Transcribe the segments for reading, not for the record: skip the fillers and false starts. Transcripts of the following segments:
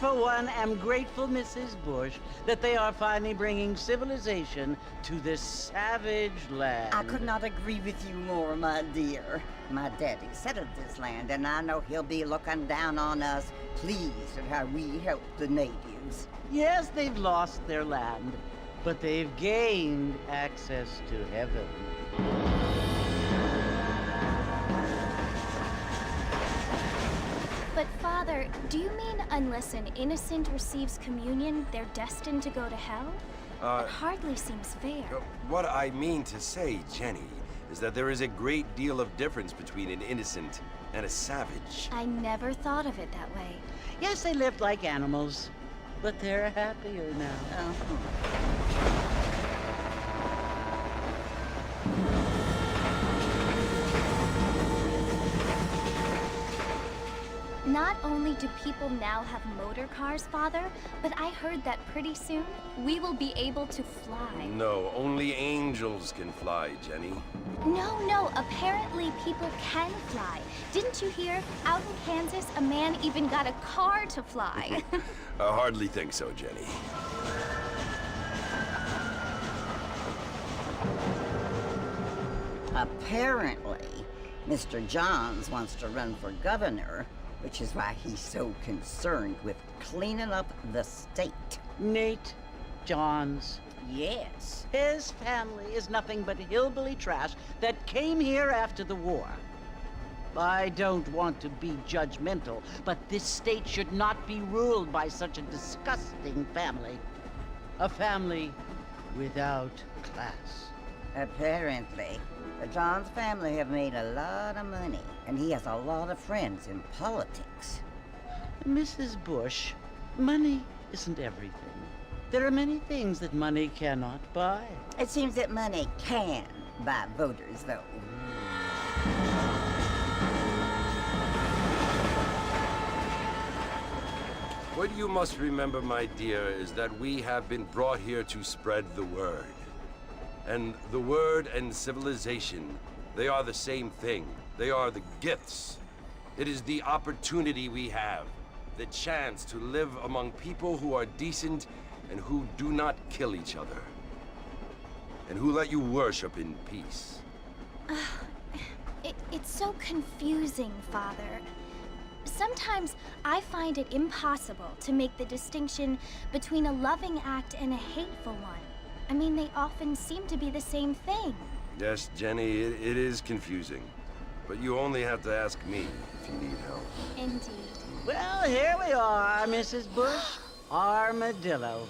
For one, am grateful, Mrs. Bush, that they are finally bringing civilization to this savage land. I could not agree with you more, my dear. My daddy settled this land, and I know he'll be looking down on us, pleased at how we help the natives. Yes, they've lost their land, but they've gained access to heaven. But Father, do you mean unless an innocent receives communion, they're destined to go to hell? That hardly seems fair. What I mean to say, Jenny, is that there is a great deal of difference between an innocent and a savage. I never thought of it that way. Yes, they lived like animals, but they're happier now. Not only do people now have motor cars, Father, but I heard that pretty soon we will be able to fly. No, only angels can fly, Jenny. No, apparently people can fly. Didn't you hear? Out in Kansas, a man even got a car to fly. I hardly think so, Jenny. Apparently, Mr. Johns wants to run for governor, which is why he's so concerned with cleaning up the state. Nate Johns. Yes. His family is nothing but hillbilly trash that came here after the war. I don't want to be judgmental, but this state should not be ruled by such a disgusting family. A family without class. Apparently, the Johns family have made a lot of money, and he has a lot of friends in politics. Mrs. Bush, money isn't everything. There are many things that money cannot buy. It seems that money can buy voters, though. What you must remember, my dear, is that we have been brought here to spread the word. And the word and civilization, they are the same thing. They are the gifts. It is the opportunity we have, the chance to live among people who are decent and who do not kill each other, and who let you worship in peace. It's so confusing, Father. Sometimes I find it impossible to make the distinction between a loving act and a hateful one. I mean, they often seem to be the same thing. Yes, Jenny, it is confusing. But you only have to ask me if you need help. Indeed. Well, here we are, Mrs. Bush. Armadillo.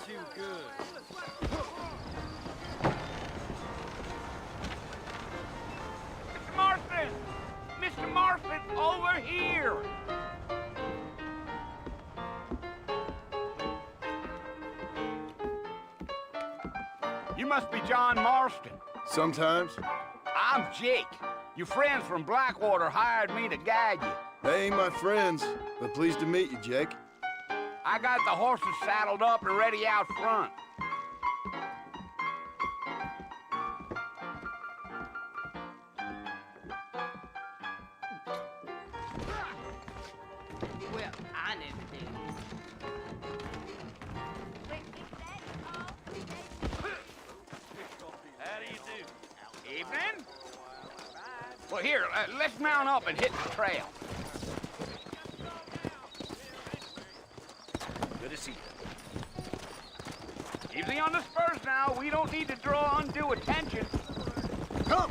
Too good. Mr. Marston! Mr. Marston, over here! You must be John Marston. Sometimes. I'm Jake. Your friends from Blackwater hired me to guide you. They ain't my friends, but pleased to meet you, Jake. I got the horses saddled up and ready out front. Well, I never did. How do you do? Evening? Well, here, let's mount up and hit the trail. Good to see you. Easy on the spurs now. We don't need to draw undue attention. Come!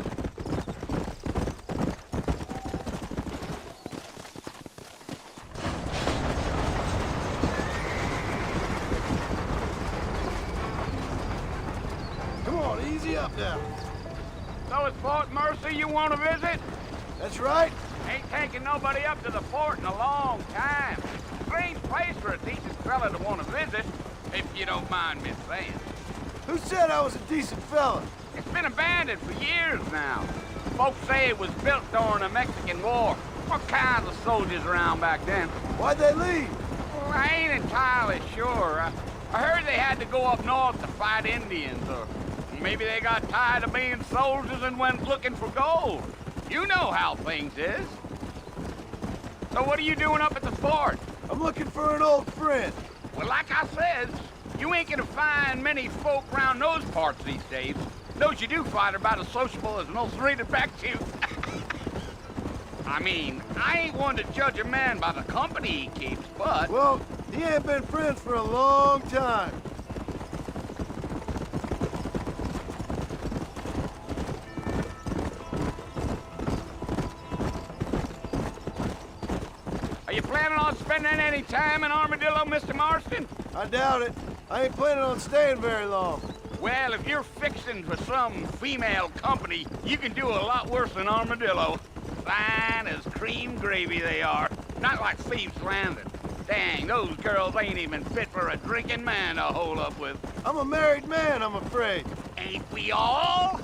Come on, easy up now. So it's Fort Mercy you want to visit? That's right. Ain't taking nobody up to the fort in a long time. Strange place for a decent fella to want to visit, if you don't mind me saying. Who said I was a decent fella? It's been abandoned for years now. Folks say it was built during the Mexican War. What kinds of soldiers around back then? Why'd they leave? Well, I ain't entirely sure. I heard they had to go up north to fight Indians, or maybe they got tired of being soldiers and went looking for gold. You know how things is. So what are you doing up at the fort? I'm looking for an old friend. Well, like I said, you ain't gonna find many folk around those parts these days. Those you do find are about as sociable as an old serrated back tooth. I mean, I ain't one to judge a man by the company he keeps, but... Well, he ain't been friends for a long time. Are you planning on spending any time in Armadillo, Mr. Marston? I doubt it. I ain't planning on staying very long. Well, if you're fixing for some female company, you can do a lot worse than Armadillo. Fine as cream gravy they are. Not like Thieves' Landing. Dang, those girls ain't even fit for a drinking man to hold up with. I'm a married man, I'm afraid. Ain't we all?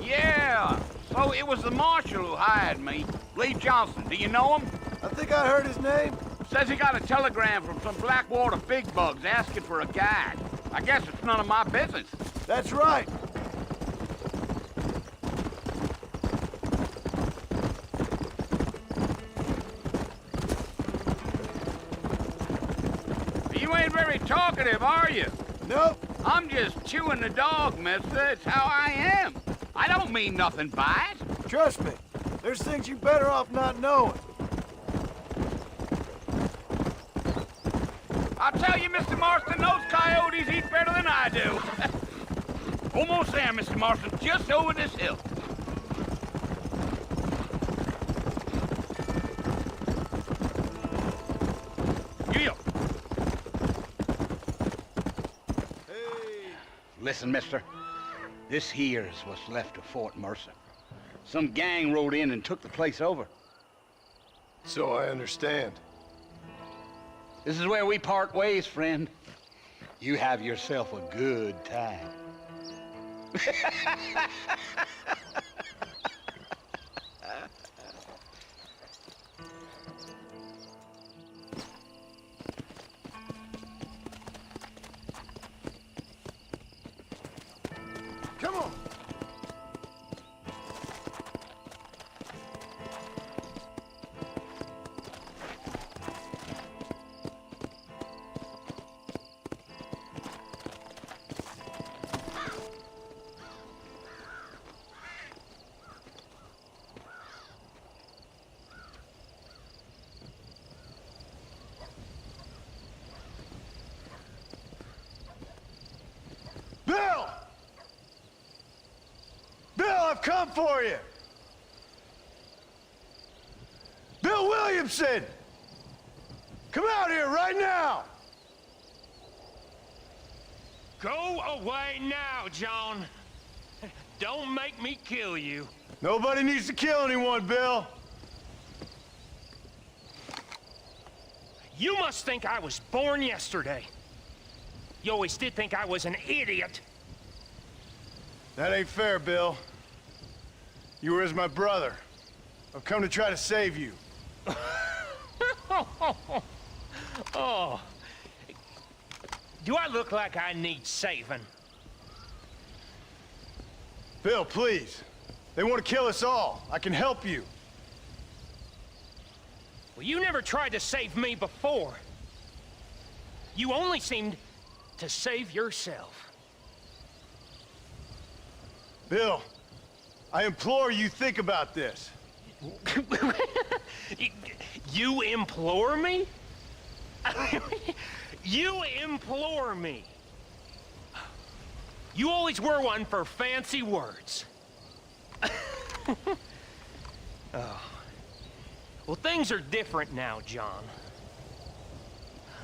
Yeah, so it was the marshal who hired me. Lee Johnson, do you know him? I think I heard his name. Says he got a telegram from some Blackwater big bugs asking for a guide. I guess it's none of my business. That's right. You ain't very talkative, are you? Nope. I'm just chewing the dog, mister. It's how I am. I don't mean nothing by it. Trust me. There's things you better off not knowing. I'll tell you, Mr. Marston, those coyotes eat better than I I do. Almost there, Mr. Marston. Just over this hill. Yeah. Hey. Listen, mister. This here is what's left of Fort Mercer. Some gang rode in and took the place over. So I understand. This is where we part ways, friend. You have yourself a good time. Come on. Bill! Bill, I've come for you! Bill Williamson! Come out here right now! Go away now, John. Don't make me kill you. Nobody needs to kill anyone, Bill. You must think I was born yesterday. You always did think I was an idiot. That ain't fair, Bill. You were as my brother. I've come to try to save you. Oh. Do I look like I need saving? Bill, please. They want to kill us all. I can help you. Well, you never tried to save me before. You only seemed to save yourself. Bill, I implore you think about this. You implore me? You implore me. You always were one for fancy words. Oh. Well, things are different now, John.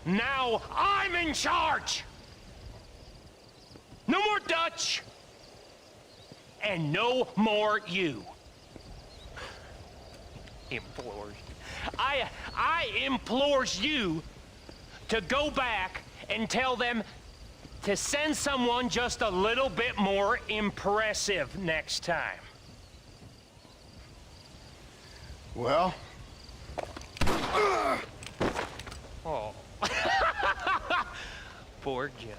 Now I'm in charge! No more Dutch! And no more you. Implores. I implores you to go back and tell them to send someone just a little bit more impressive next time. Well? Oh. Poor John.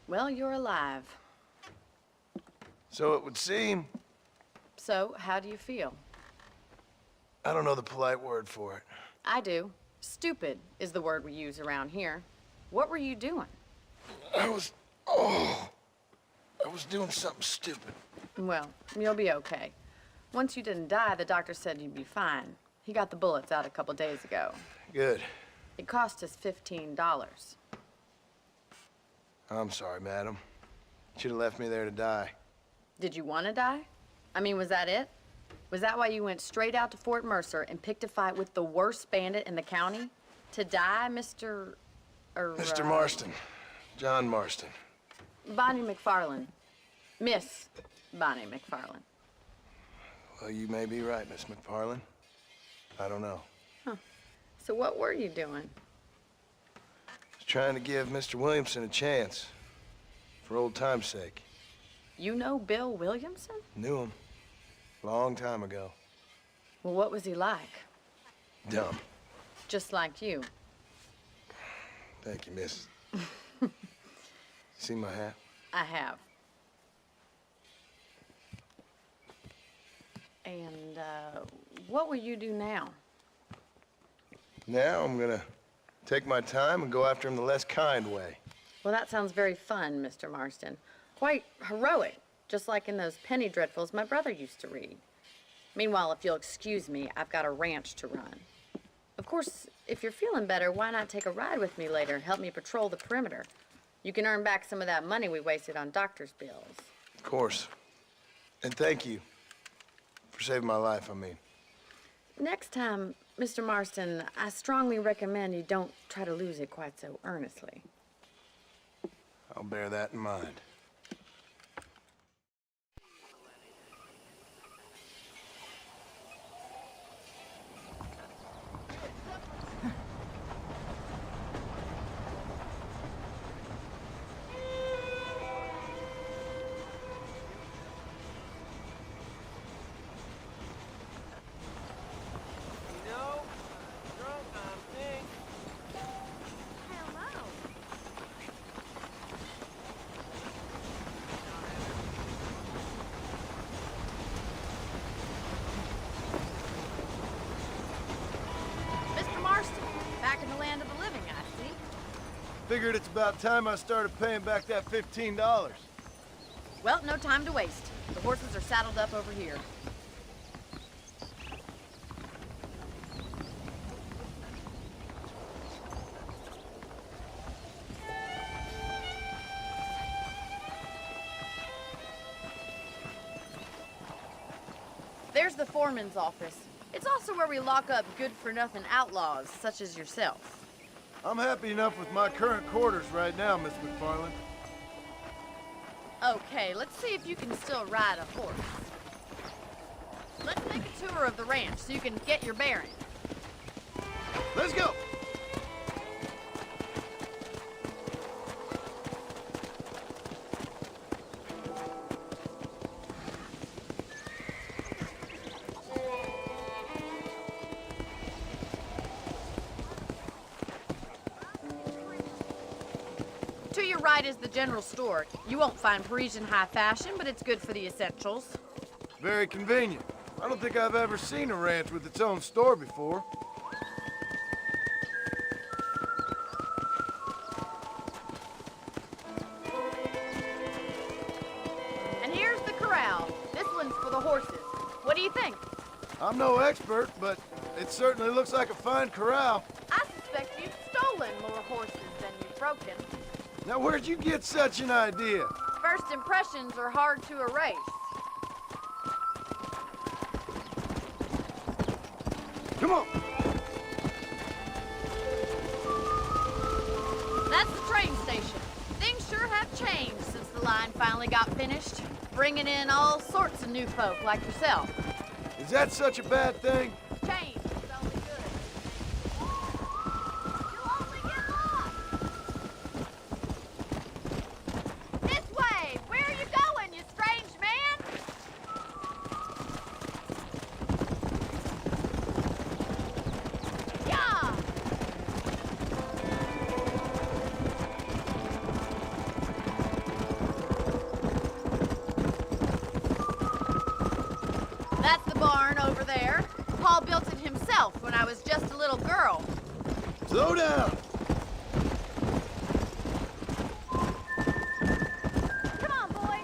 Well, you're alive. So it would seem. So, how do you feel? I don't know the polite word for it. I do. Stupid is the word we use around here. What were you doing? I was doing something stupid. Well, you'll be okay. Once you didn't die, the doctor said you'd be fine. He got the bullets out a couple days ago. Good. It cost us $15. I'm sorry, madam. Should have left me there to die. Did you want to die? I mean, was that it? Was that why you went straight out to Fort Mercer and picked a fight with the worst bandit in the county? To die, Mr. Mr. Marston. John Marston. Bonnie McFarlane. Miss Bonnie McFarlane. Well, you may be right, Miss McFarlane. I don't know. So what were you doing? Just trying to give Mr. Williamson a chance. For old time's sake. You know Bill Williamson? Knew him. Long time ago. Well, what was he like? Dumb. Just like you. Thank you, miss. See my hat? I have. And, what will you do now? Now I'm gonna take my time and go after him the less kind way. Well, that sounds very fun, Mr. Marston. Quite heroic, just like in those penny dreadfuls my brother used to read. Meanwhile, if you'll excuse me, I've got a ranch to run. Of course, if you're feeling better, why not take a ride with me later and help me patrol the perimeter? You can earn back some of that money we wasted on doctor's bills. Of course. And thank you for saving my life, I mean. Next time, Mr. Marston, I strongly recommend you don't try to lose it quite so earnestly. I'll bear that in mind. Figured it's about time I started paying back that $15. Well, no time to waste. The horses are saddled up over here. There's the foreman's office. It's also where we lock up good-for-nothing outlaws, such as yourself. I'm happy enough with my current quarters right now, Miss McFarlane. Okay, let's see if you can still ride a horse. Let's take a tour of the ranch so you can get your bearings. Let's go! To your right is the general store. You won't find Parisian high fashion, but it's good for the essentials. Very convenient. I don't think I've ever seen a ranch with its own store before. And here's the corral. This one's for the horses. What do you think? I'm no expert, but it certainly looks like a fine corral. I suspect you've stolen more horses than you've broken. Now, where'd you get such an idea? First impressions are hard to erase. Come on! That's the train station. Things sure have changed since the line finally got finished, bringing in all sorts of new folk like yourself. Is that such a bad thing? Change is only good. You'll only get lost. This way! Where are you going, you strange man? Yeah! That's the barn over there. Paul built it himself when I was just a little girl. Slow down! Come on, boy.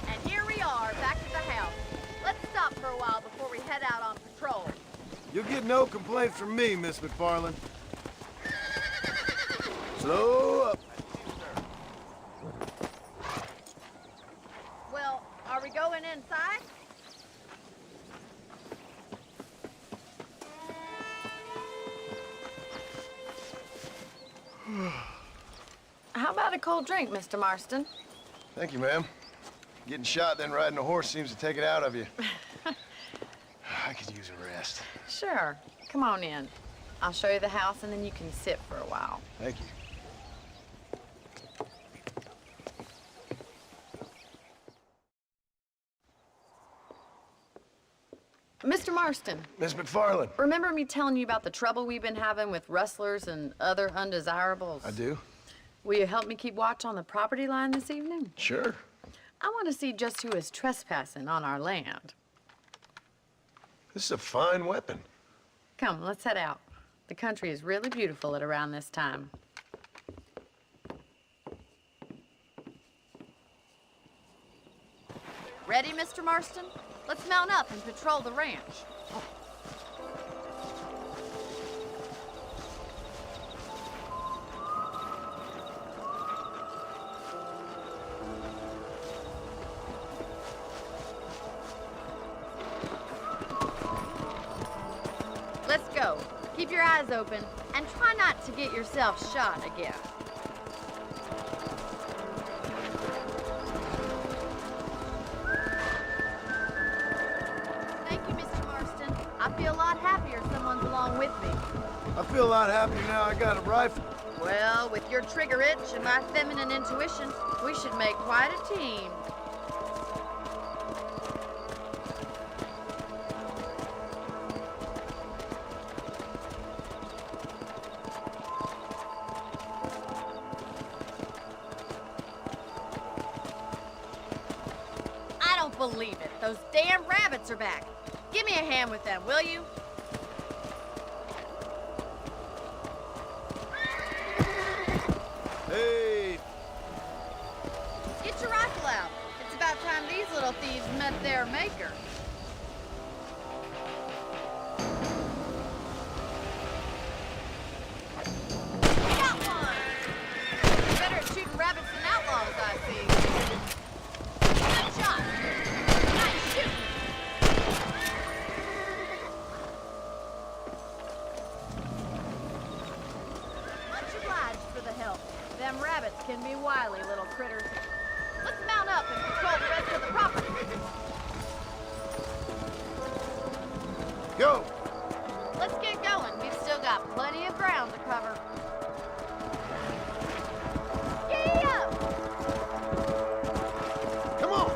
And here we are, back at the house. Let's stop for a while before we head out on patrol. You'll get no complaints from me, Miss McFarlane. Slow up. Well, are we going inside? How about a cold drink, Mr. Marston? Thank you, ma'am. Getting shot, then riding a horse seems to take it out of you. I could use a rest. Sure. Come on in. I'll show you the house, and then you can sit for a while. Thank you. Mr. Marston, Miss McFarland. remember me telling you about the trouble we've been having with rustlers and other undesirables? I do? Will you help me keep watch on the property line this evening? Sure. I want to see just who is trespassing on our land. This is a fine weapon. Come, let's head out. The country is really beautiful at around this time. Ready, Mr. Marston? Let's mount up and patrol the ranch. Let's go. Keep your eyes open and try not to get yourself shot again. Thank you, Mr. Marston. I feel a lot happier someone's along with me. I feel a lot happier now I got a rifle. Well, with your trigger itch and my feminine intuition, we should make quite a team. I don't believe it. Those damn rabbits are back. Give me a hand with them, will you? Hey, Get your rifle out. It's about time these little thieves met their maker. Got one! Better at shooting rabbits than outlaws, I see. Good shot. Nice shooting. Much obliged for the help. Them rabbits can be wily little critters. Let's mount up and patrol the rest of the property. go! Let's get going. We've still got plenty of ground to cover. Giddy up! Come on!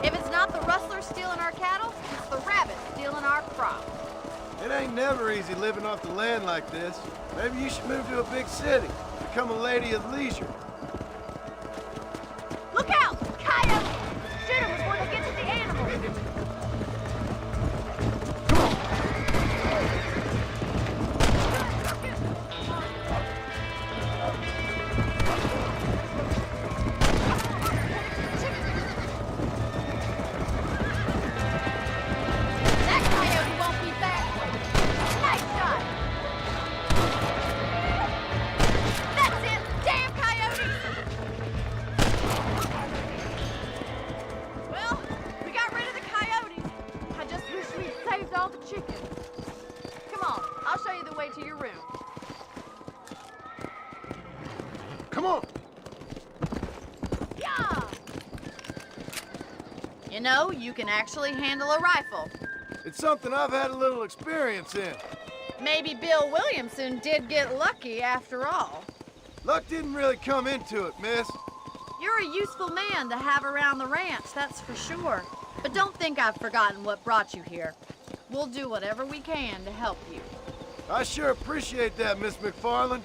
If it's not the rustlers stealing our cattle, it's the rabbits stealing our crop. It ain't never easy living off the land like this. Maybe you should move to a big city. Become a lady of leisure. Look out! Coyotes! Shoot them before they get to the animals. That coyote won't be back. Nice shot. That's it! Damn coyotes! Well, we got rid of the coyotes. I just wish we'd saved all the chickens. Come on, I'll show you the way to your room. Come on! Yeah! You know, you can actually handle a rifle. It's something I've had a little experience in. Maybe Bill Williamson did get lucky after all. Luck didn't really come into it, miss. You're a useful man to have around the ranch, that's for sure. But don't think I've forgotten what brought you here. We'll do whatever we can to help you. I sure appreciate that, Miss McFarland.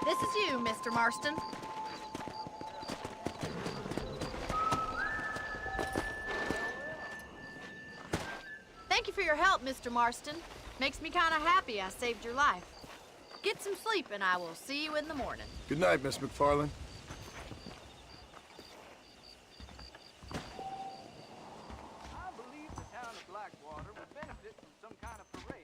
This is you, Mr. Marston. Thank you for your help, Mr. Marston. Makes me kind of happy I saved your life. Get some sleep and I will see you in the morning. Good night, Miss McFarland. I believe the town of Blackwater would benefit from some kind of parade.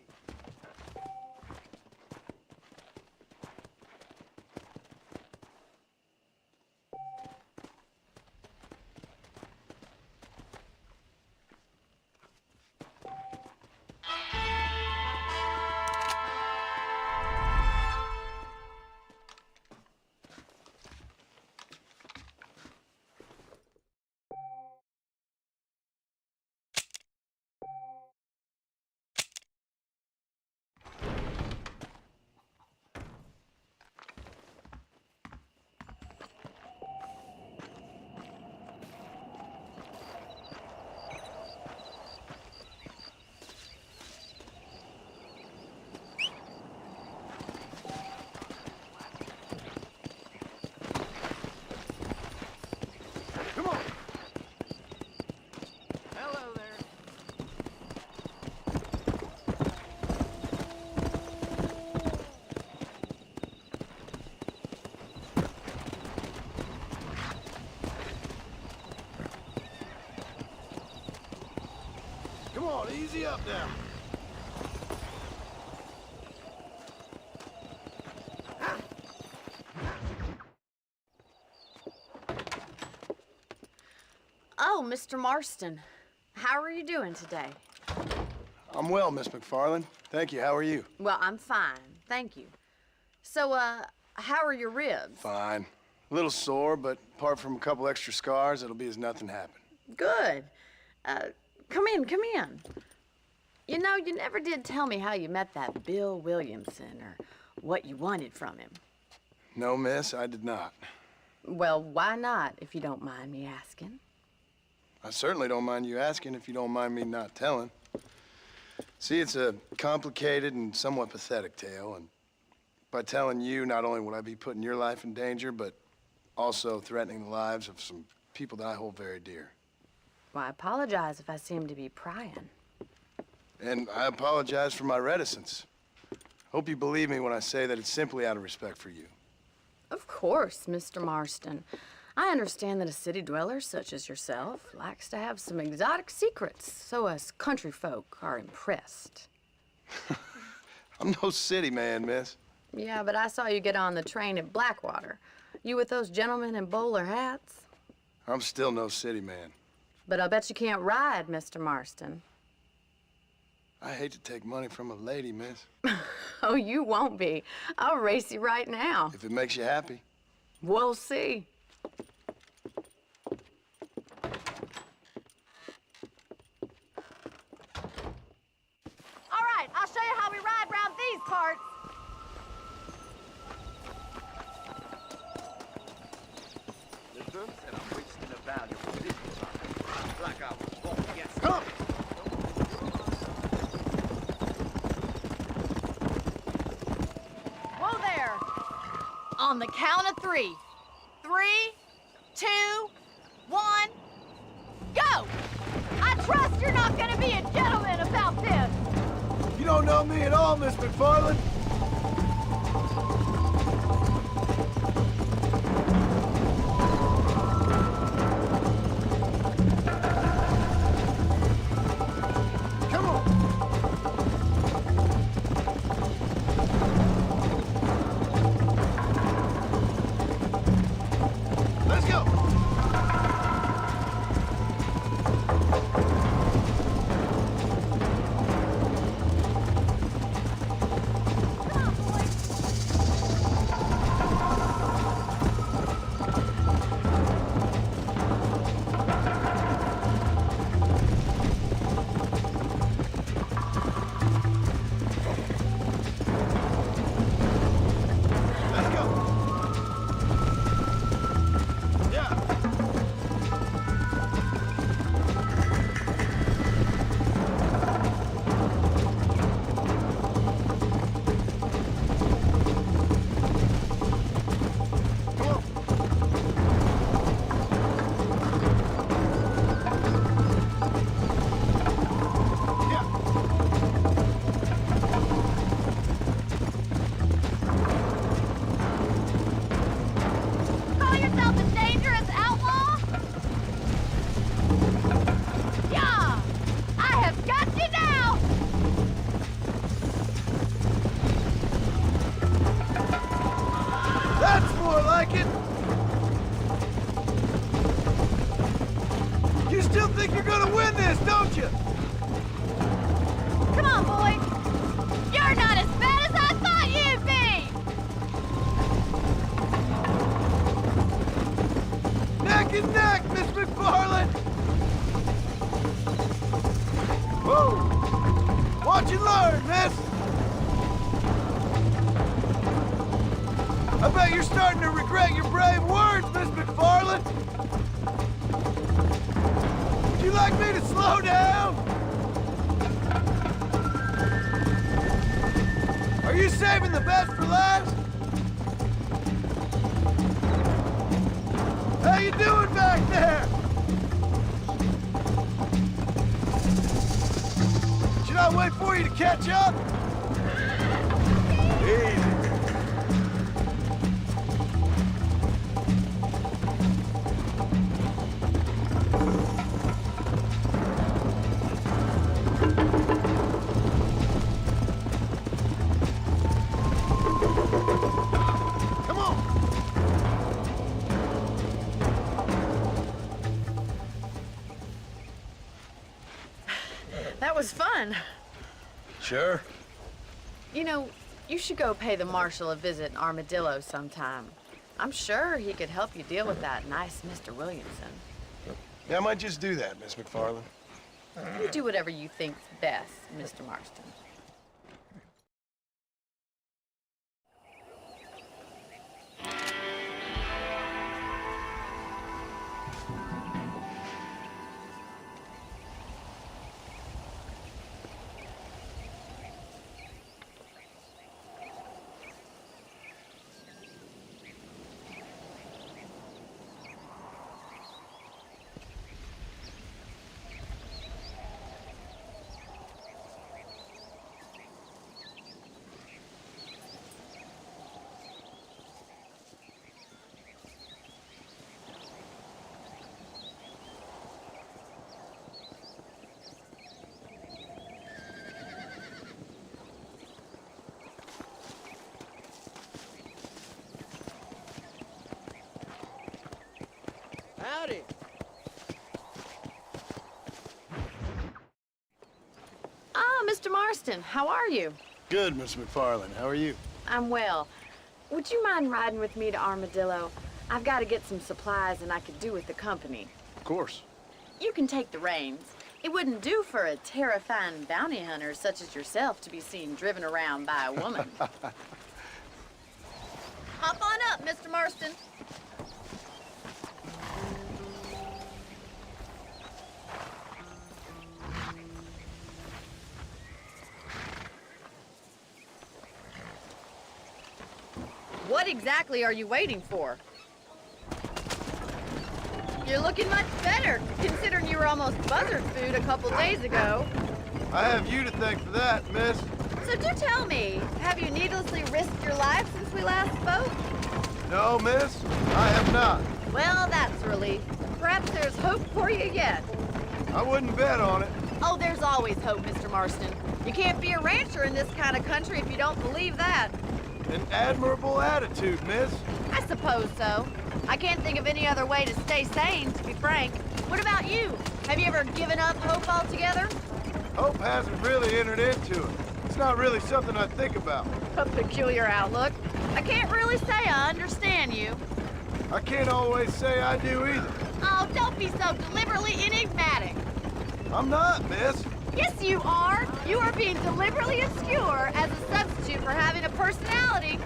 up now. Oh, Mr. Marston. How are you doing today? I'm well, Miss McFarland. Thank you. How are you? Well, I'm fine. Thank you. So, how are your ribs? Fine. A little sore, but apart from a couple extra scars, it'll be as nothing happened. Good. Come in, come in. You know, you never did tell me how you met that Bill Williamson or what you wanted from him. No, miss, I did not. Well, why not, if you don't mind me asking? I certainly don't mind you asking if you don't mind me not telling. See, it's a complicated and somewhat pathetic tale, and by telling you, not only would I be putting your life in danger, but also threatening the lives of some people that I hold very dear. Well, I apologize if I seem to be prying. And I apologize for my reticence. Hope you believe me when I say that it's simply out of respect for you. Of course, Mr. Marston. I understand that a city dweller such as yourself likes to have some exotic secrets, so us country folk are impressed. I'm no city man, miss. Yeah, but I saw you get on the train at Blackwater. You with those gentlemen in bowler hats? I'm still no city man. But I'll bet you can't ride, Mr. Marston. I hate to take money from a lady, miss. Oh, you won't be. I'll race you right now. If it makes you happy. We'll see. All right, I'll show you how we ride round these parts. Listen, and I'm wasting a valuable business like I was born against. Come! Whoa there. On the count of 3. 3, 2, 1, go! I trust you're not gonna be a gentleman about this. You don't know me at all, Miss McFarland. Come on. Let's go. Let's go. Yeah. Come on. Yeah. Call yourself a dangerous outlaw? Yeah! I have got you now! That's more like it! You still think you're gonna win this, don't you? Come on, boy! You're not as bad as I thought you'd be! Neck and neck, Miss McFarland! Whoa! Watch and learn, miss! I bet you're starting to regret your brave words, Miss McFarland! Would you like me to slow down? Are you saving the best for last? How you doing back there? Should I wait for you to catch up? Easy. fun. Sure. You know, you should go pay the marshal a visit in Armadillo sometime. I'm sure he could help you deal with that nice Mr. Williamson. Yeah, I might just do that, Miss McFarland. You do whatever you think's best, Mr. Marston. Howdy. Ah, Mr. Marston, how are you? Good, Miss McFarland. How are you? I'm well. Would you mind riding with me to Armadillo? I've got to get some supplies and I could do with the company. Of course. You can take the reins. It wouldn't do for a terrifying bounty hunter such as yourself to be seen driven around by a woman. Hop on up, Mr. Marston. What exactly are you waiting for? You're looking much better, considering you were almost buzzard food a couple days ago. I have you to thank for that, miss. So do tell me, have you needlessly risked your life since we last spoke? No, miss, I have not. Well, that's a relief. Perhaps there's hope for you yet. I wouldn't bet on it. Oh, there's always hope, Mr. Marston. You can't be a rancher in this kind of country if you don't believe that. An admirable attitude, miss. I suppose so. I can't think of any other way to stay sane, to be frank. What about you? Have you ever given up hope altogether? Hope hasn't really entered into it. It's not really something I think about. A peculiar outlook. I can't really say I understand you. I can't always say I do either. Oh, don't be so deliberately enigmatic. I'm not, miss. Yes, you are. You are being deliberately obscure as a substitute for having a personality.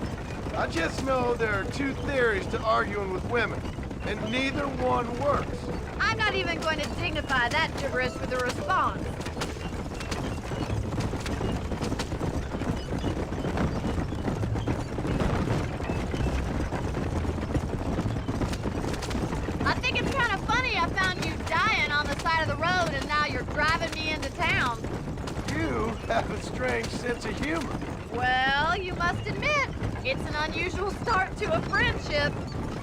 I just know there are two theories to arguing with women, and neither one works. I'm not even going to dignify that gibberish with a response. I think it's kind of funny I found you dying on the side of the road and now you're driving me into town. You have a strange sense of humor. Well, you must admit, it's an unusual start to a friendship.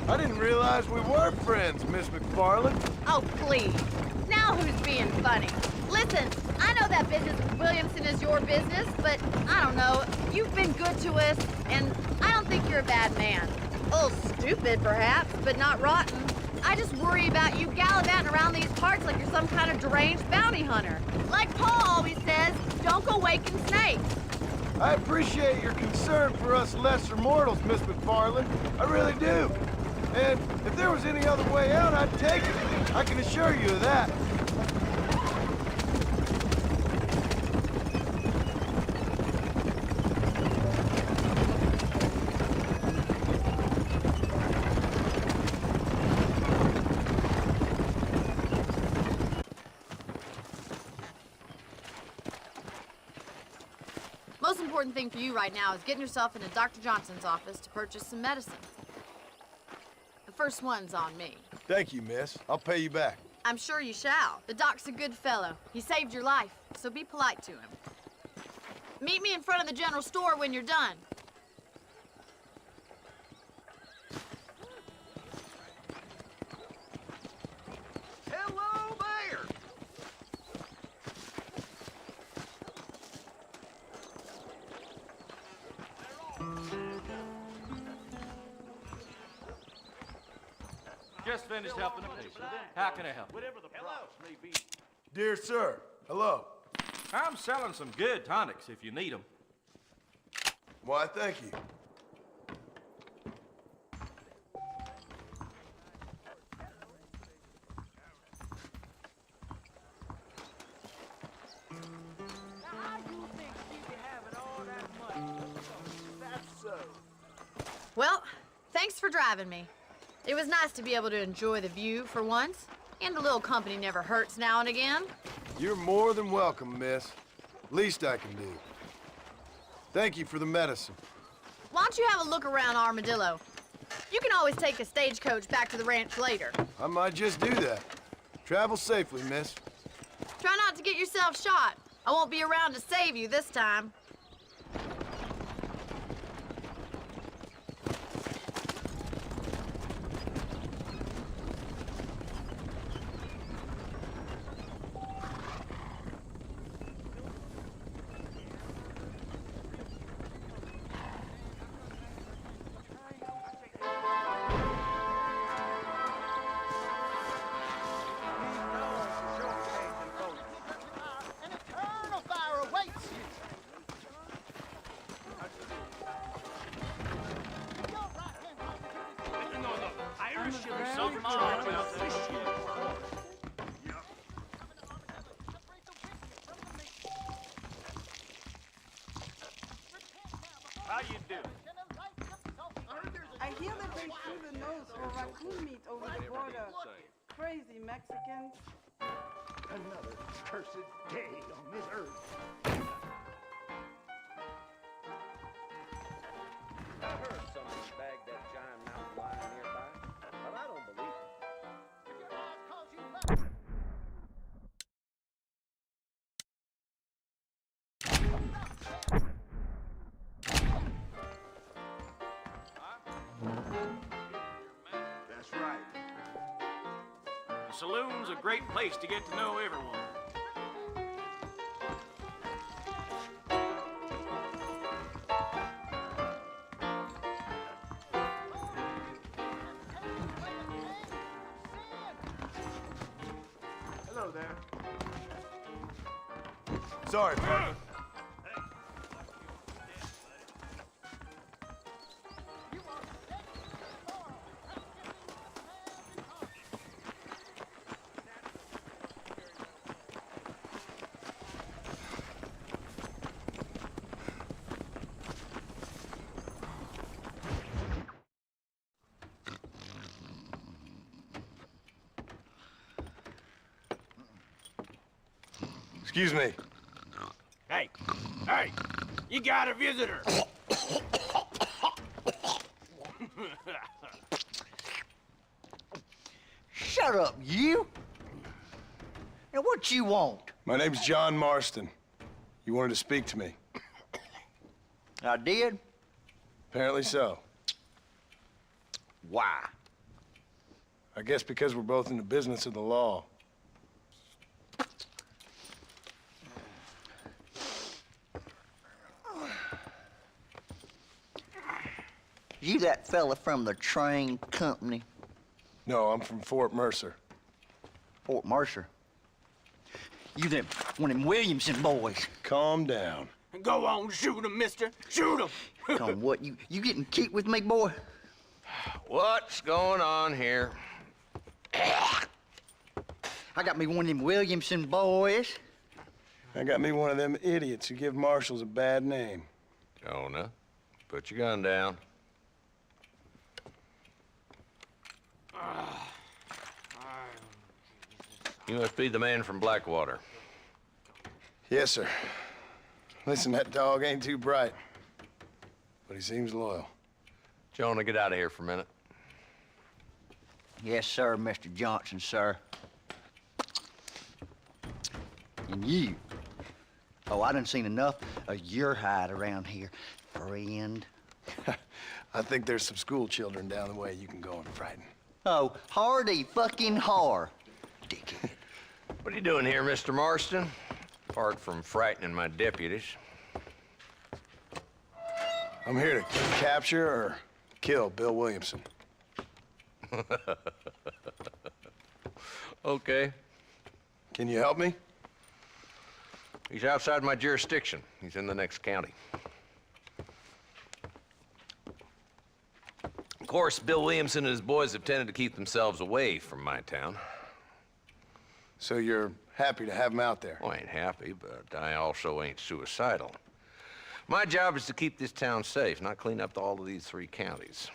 I didn't realize we were friends, Miss McFarland. Oh, please. Now who's being funny? Listen, I know that business with Williamson is your business, but I don't know. You've been good to us, and I don't think you're a bad man. A little stupid, perhaps, but not rotten. I just worry about you gallivanting around these parts like you're some kind of deranged bounty hunter. Like Paul always says, don't go waking snakes. I appreciate your concern for us lesser mortals, Miss McFarland. I really do. And if there was any other way out, I'd take it. I can assure you of that. Most important thing for you right now is getting yourself into Dr. Johnson's office to purchase some medicine. The first one's on me. Thank you, miss. I'll pay you back. I'm sure you shall. The doc's a good fellow. He saved your life, so be polite to him. Meet me in front of the general store when you're done. Hello there! Just finished helping a patient. How can I help you? Dear sir, hello. I'm selling some good tonics if you need them. Why, thank you. Well, thanks for driving me. It was nice to be able to enjoy the view for once, and a little company never hurts now and again. You're more than welcome, miss. Least I can do. Thank you for the medicine. Why don't you have a look around Armadillo? You can always take a stagecoach back to the ranch later. I might just do that. Travel safely, miss. Try not to get yourself shot. I won't be around to save you this time. How you doing? I hear that they threw the nose for raccoon meat over the border. Crazy Mexicans. Another cursed day on this earth. I heard someone bagged that giant mountain lion nearby, but I don't believe it. That's right. The saloon's a great place to get to know everyone. Hello there. Sorry, partner. Excuse me. Hey, hey, you got a visitor. Shut up, you! Now, what you want? My name's John Marston. You wanted to speak to me. I did? Apparently so. Why? I guess because we're both in the business of the law. You that fella from the train company? No, I'm from Fort Mercer. Fort Mercer? You them, one of them Williamson boys. Calm down. Go on, shoot him, mister. Shoot him. Come on, what, you getting kicked with me, boy? What's going on here? I got me one of them Williamson boys. I got me one of them idiots who give marshals a bad name. Jonah, put your gun down. You must be the man from Blackwater. Yes, sir. Listen, that dog ain't too bright, but he seems loyal. Jonah, get out of here for a minute. Yes, sir, Mr. Johnson, sir. And you. Oh, I done seen enough of your hide around here, friend. I think there's some school children down the way you can go and frighten. Oh, hardy fucking har. Dickhead. What are you doing here, Mr. Marston? Apart from frightening my deputies. I'm here to capture or kill Bill Williamson. Okay. Can you help me? He's outside my jurisdiction. He's in the next county. Of course, Bill Williamson and his boys have tended to keep themselves away from my town. So you're happy to have him out there? Well, I ain't happy, but I also ain't suicidal. My job is to keep this town safe, not clean up all of these 3 counties.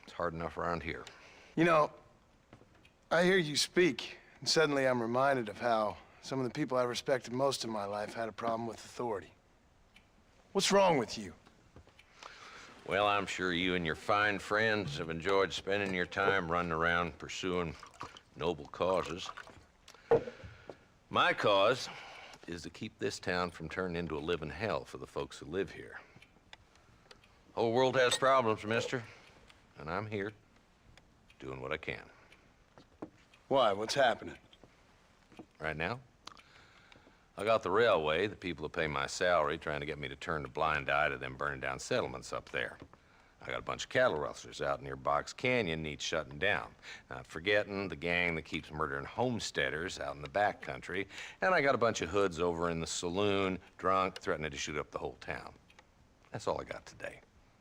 It's hard enough around here. You know, I hear you speak, and suddenly I'm reminded of how some of the people I respected most in my life had a problem with authority. What's wrong with you? Well, I'm sure you and your fine friends have enjoyed spending your time running around pursuing noble causes. My cause is to keep this town from turning into a living hell for the folks who live here. The whole world has problems, mister, and I'm here doing what I can. Why? What's happening? Right now, I got the railway, the people who pay my salary, trying to get me to turn a blind eye to them burning down settlements up there. I got a bunch of cattle rustlers out near Box Canyon needs shutting down. Not forgetting the gang that keeps murdering homesteaders out in the back country. And I got a bunch of hoods over in the saloon, drunk, threatening to shoot up the whole town. That's all I got today.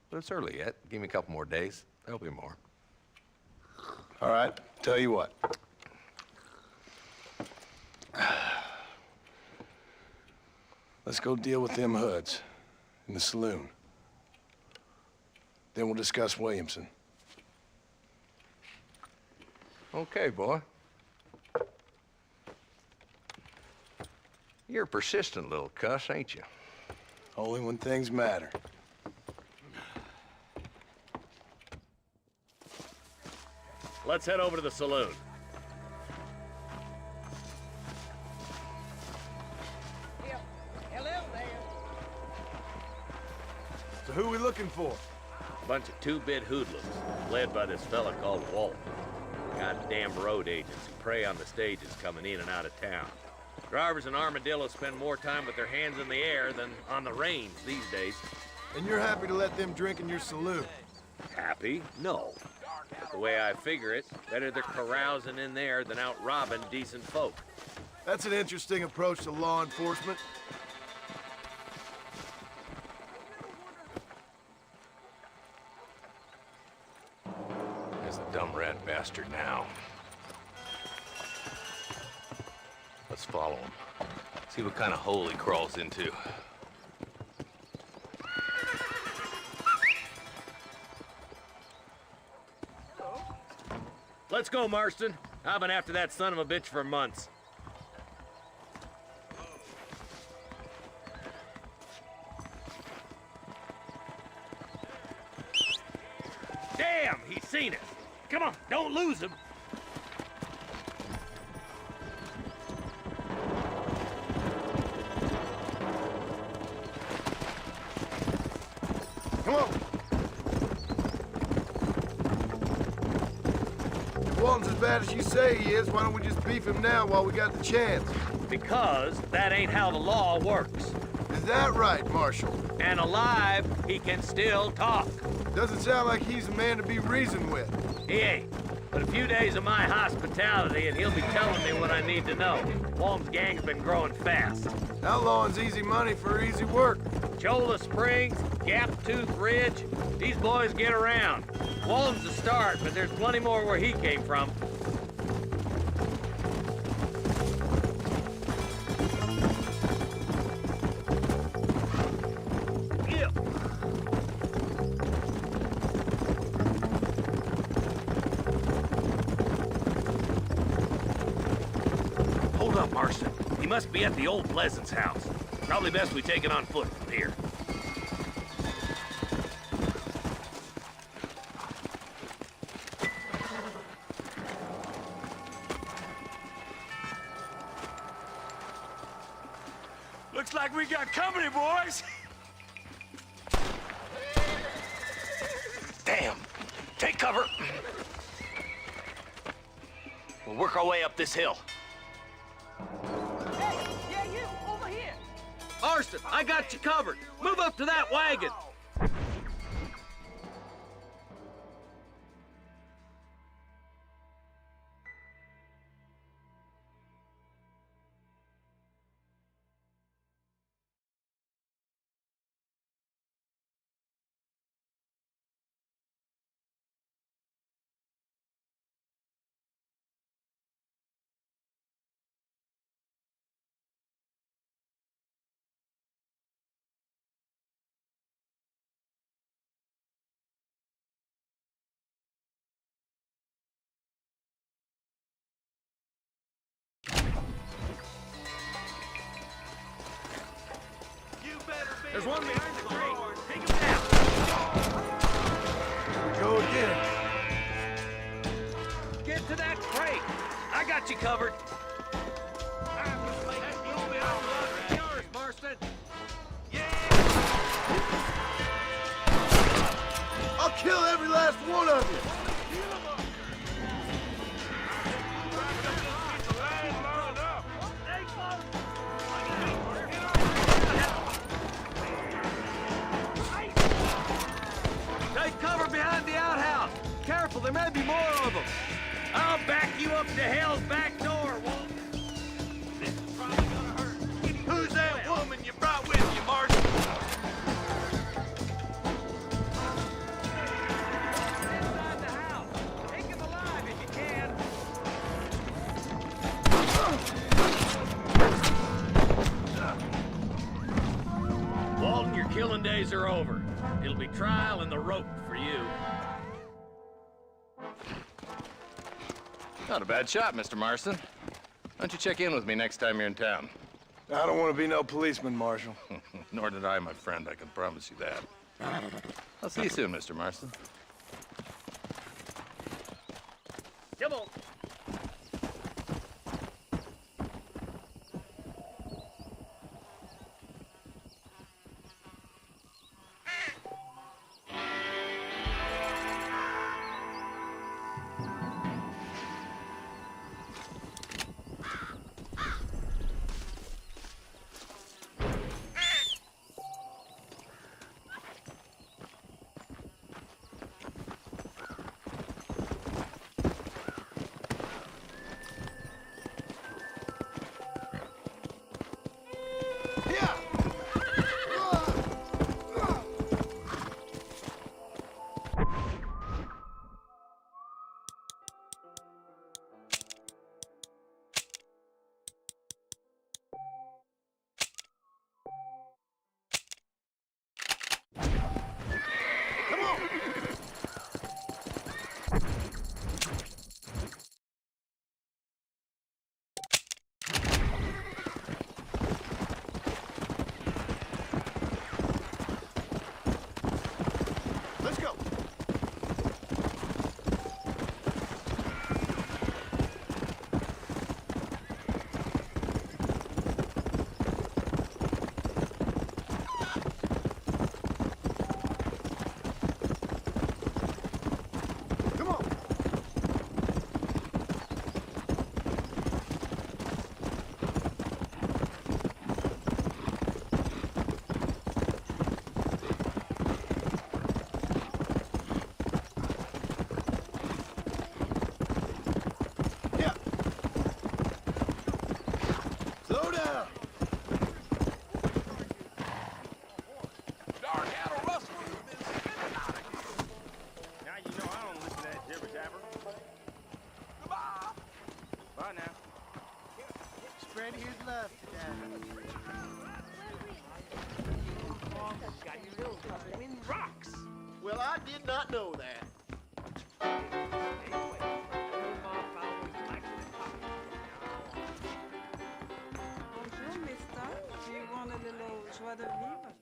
But it's early yet. Give me a couple more days. There'll be more. All right, tell you what. Let's go deal with them hoods in the saloon. Then we'll discuss Williamson. Okay, boy. You're a persistent little cuss, ain't you? Only when things matter. Let's head over to the saloon. Hello there. So who are we looking for? Bunch of two-bit hoodlums, led by this fella called Walt. Goddamn road agents who prey on the stages coming in and out of town. Drivers in Armadillo spend more time with their hands in the air than on the range these days. And you're happy to let them drink in your saloon? Happy? No. The way I figure it, better they're carousing in there than out robbing decent folk. That's an interesting approach to law enforcement. There's a dumb rat bastard now. Let's follow him. See what kind of hole he crawls into. Let's go, Marston. I've been after that son of a bitch for months. Damn, he's seen us. Come on, don't lose him. Come on. If Walton's as bad as you say he is, why don't we just beef him now while we got the chance? Because that ain't how the law works. Is that right, Marshal? And alive, he can still talk. Doesn't sound like he's a man to be reasoned with. He ain't. But a few days of my hospitality and he'll be telling me what I need to know. Walton's gang's been growing fast. Outlawing's easy money for easy work. Cholla Springs, Gap Tooth Ridge, these boys get around. Walton's the start, but there's plenty more where he came from. Yeah. Hold up, Marston. He must be at the old Pleasance house. Probably best we take it on foot from here. Looks like we got company, boys. Damn! Take cover! We'll work our way up this hill. Hey, yeah, you, over here. Marston, I got you covered. Move up to that wagon. There's one behind the crate. Take him down. Go again. Get to that crate. I got you covered. Yours, Marston. I'll kill every last one of you. Take cover behind the outhouse. Careful, there may be more of them. I'll back you up to hell's back door, Walt. This is probably gonna hurt. Who's that woman you brought with you, Marston? Inside the house. Take him alive if you can. Walton, your killing days are over. It'll be trial and the rope for you. Not a bad shot, Mr. Marston. Why don't you check in with me next time you're in town? I don't want to be no policeman, Marshal. Nor did I, my friend. I can promise you that. I'll see you soon, Mr. Marston. Come on. Well, I did not know that. Bonjour, mister. Do you want a little joie de vivre?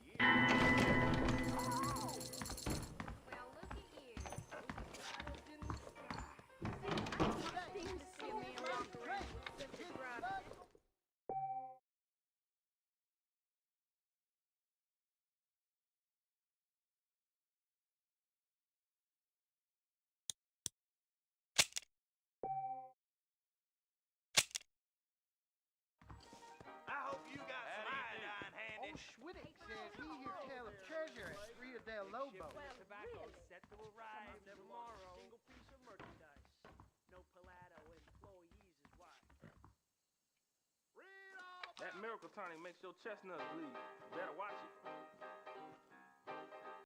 Schwittick says he hear tell of treasure at Rio del Lobo. Set to arrive tomorrow. Single piece of merchandise. No Pallado employees is why. That miracle tonic makes your chestnuts bleed. Better watch it.